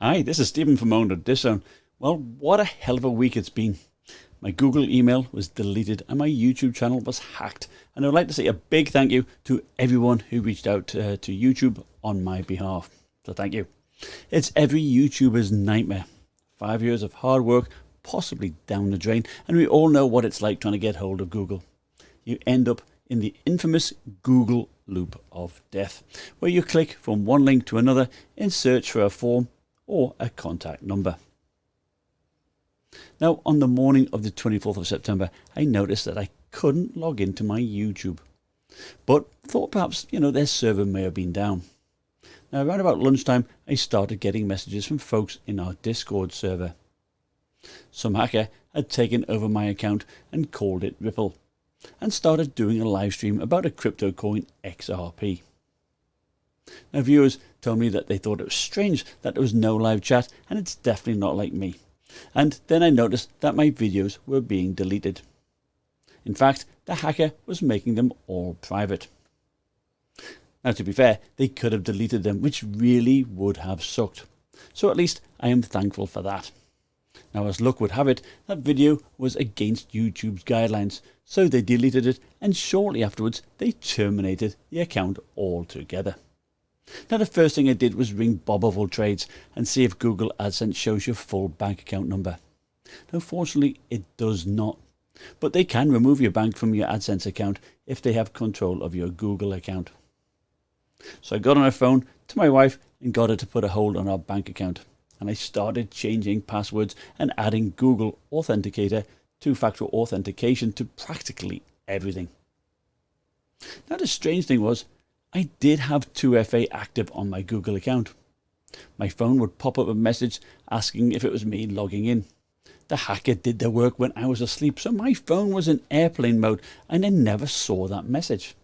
Hi, this is Stephen from OWNorDisown. Well, what a hell of a week it's been. My Google email was deleted and my YouTube channel was hacked. And I'd like to say a big thank you to everyone who reached out to YouTube on my behalf. So thank you. It's every YouTuber's nightmare. 5 years of hard work, possibly down the drain, and we all know what it's like trying to get hold of Google. You end up in the infamous Google loop of death, where you click from one link to another in search for a form or a contact number. Now, on the morning of the 24th of September, I noticed that I couldn't log into my YouTube, but thought perhaps, their server may have been down. Now, around about lunchtime, I started getting messages from folks in our Discord server. Some hacker had taken over my account and called it Ripple, and started doing a live stream about a crypto coin XRP. Now, viewers told me that they thought it was strange that there was no live chat, and it's definitely not like me. And then I noticed that my videos were being deleted. In fact, the hacker was making them all private. Now, to be fair, they could have deleted them, which really would have sucked. So at least I am thankful for that. Now, as luck would have it, that video was against YouTube's guidelines, so they deleted it, and shortly afterwards they terminated the account altogether. Now, the first thing I did was ring Bob of All Trades and see if Google Adsense shows your full bank account number. Now, fortunately, it does not, but they can remove your bank from your Adsense account if they have control of your Google account. So I got on the phone to my wife and got her to put a hold on our bank account, and I started changing passwords and adding Google Authenticator two-factor authentication to practically everything. Now, the strange thing was, I did have 2FA active on my Google account. My phone would pop up a message asking if it was me logging in. The hacker did their work when I was asleep, so my phone was in airplane mode and I never saw that message.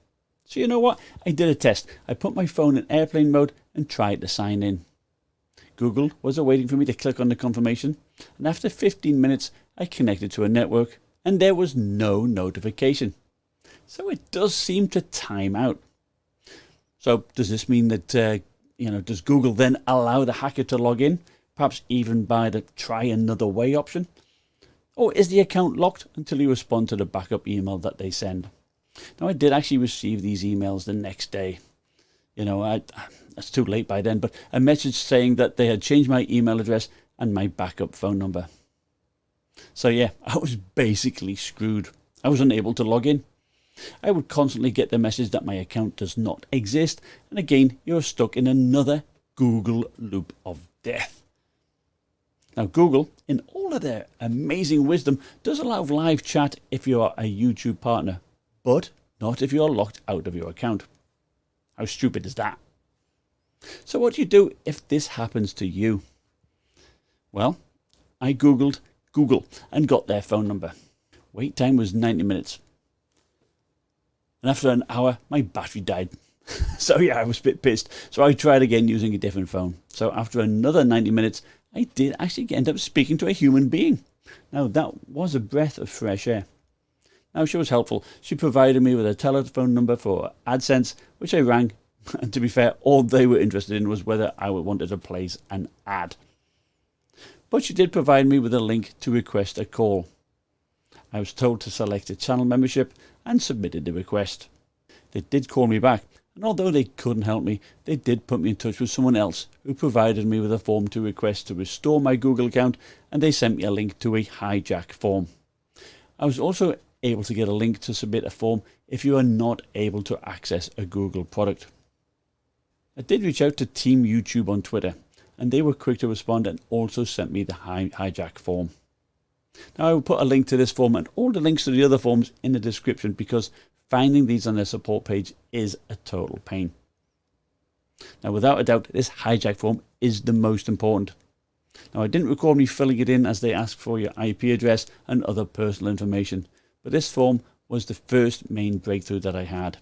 So you know what? I did a test. I put my phone in airplane mode and tried to sign in. Google was waiting for me to click on the confirmation, and after 15 minutes I connected to a network and there was no notification. So it does seem to time out. So does this mean that, does Google then allow the hacker to log in, perhaps even by the try another way option? Or is the account locked until you respond to the backup email that they send? Now, I did actually receive these emails the next day. It's too late by then, but a message saying that they had changed my email address and my backup phone number. So yeah, I was basically screwed. I was unable to log in. I would constantly get the message that my account does not exist, and again you're stuck in another Google loop of death. Now, Google, in all of their amazing wisdom, does allow live chat if you are a YouTube partner, but not if you are locked out of your account. How stupid is that? So what do you do if this happens to you? Well, I Googled Google and got their phone number. Wait time was 90 minutes. And after an hour, my battery died. So yeah, I was a bit pissed. So I tried again using a different phone. So after another 90 minutes, I did actually end up speaking to a human being. Now, that was a breath of fresh air. Now, she was helpful. She provided me with a telephone number for Adsense, which I rang. And to be fair, all they were interested in was whether I wanted to place an ad. But she did provide me with a link to request a call. I was told to select a channel membership and submitted the request. They did call me back, and although they couldn't help me, they did put me in touch with someone else who provided me with a form to request to restore my Google account, and they sent me a link to a hijack form. I was also able to get a link to submit a form if you are not able to access a Google product. I did reach out to Team YouTube on Twitter, and they were quick to respond and also sent me the hijack form. Now, I will put a link to this form and all the links to the other forms in the description, because finding these on their support page is a total pain. Now, without a doubt, this hijack form is the most important. Now, I didn't record me filling it in as they ask for your IP address and other personal information, but this form was the first main breakthrough that I had.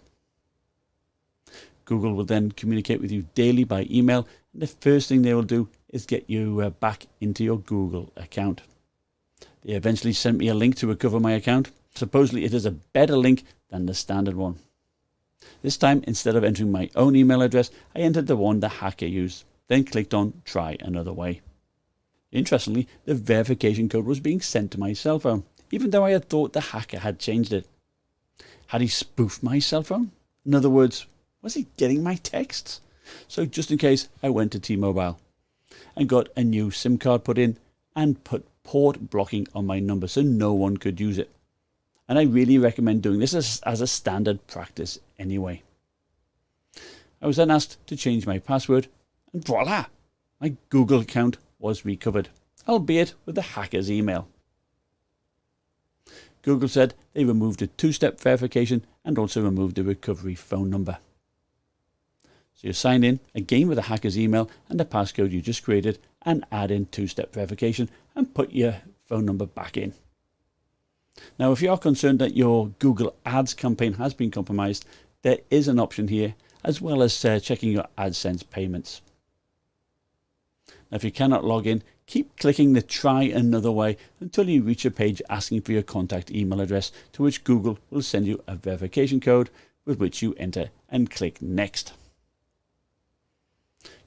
Google will then communicate with you daily by email, and the first thing they will do is get you back into your Google account. They eventually sent me a link to recover my account. Supposedly it is a better link than the standard one. This time, instead of entering my own email address, I entered the one the hacker used. then clicked on try another way. Interestingly, the verification code was being sent to my cell phone, even though I had thought the hacker had changed it. Had he spoofed my cell phone? In other words, was he getting my texts? So just in case, I went to T-Mobile and got a new SIM card put in and put port blocking on my number so no one could use it. And I really recommend doing this as a standard practice anyway. I was then asked to change my password, and voila, my Google account was recovered, albeit with the hacker's email. Google said they removed the two-step verification and also removed the recovery phone number. So you sign in again with the hacker's email and the passcode you just created and add in two-step verification and put your phone number back in. Now, if you are concerned that your Google Ads campaign has been compromised, there is an option here, as well as checking your Adsense payments. Now, if you cannot log in, keep clicking the try another way until you reach a page asking for your contact email address, to which Google will send you a verification code with which you enter and click next.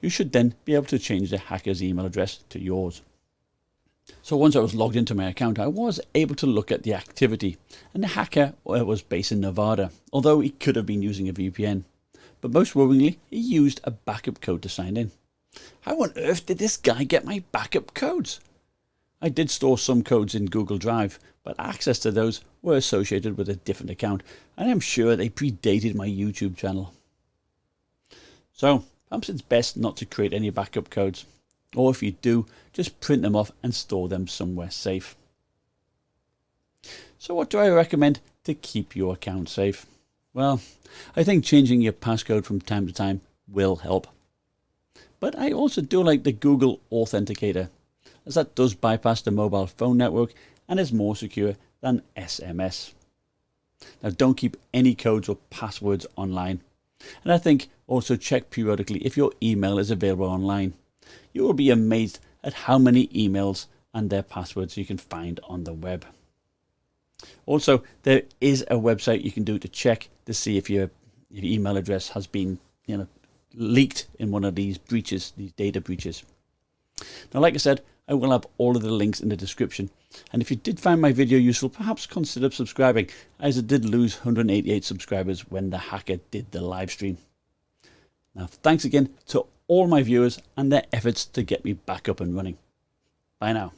You should then be able to change the hacker's email address to yours. So once I was logged into my account, I was able to look at the activity, and the hacker was based in Nevada, although he could have been using a VPN. But most worryingly, he used a backup code to sign in. How on earth did this guy get my backup codes? I did store some codes in Google Drive, but access to those were associated with a different account, and I'm sure they predated my YouTube channel. So perhaps it's best not to create any backup codes, or if you do, just print them off and store them somewhere safe. So what do I recommend to keep your account safe? Well, I think changing your passcode from time to time will help. But I also do like the Google Authenticator, as that does bypass the mobile phone network and is more secure than SMS. Now, don't keep any codes or passwords online. And I think also check periodically if your email is available online. You will be amazed at how many emails and their passwords you can find on the web. Also, there is a website you can do to check to see if your email address has been leaked in one of these breaches, these data breaches. Now, like I said, I will have all of the links in the description. And if you did find my video useful, perhaps consider subscribing, as I did lose 188 subscribers when the hacker did the live stream. Now, thanks again to all my viewers and their efforts to get me back up and running. Bye now.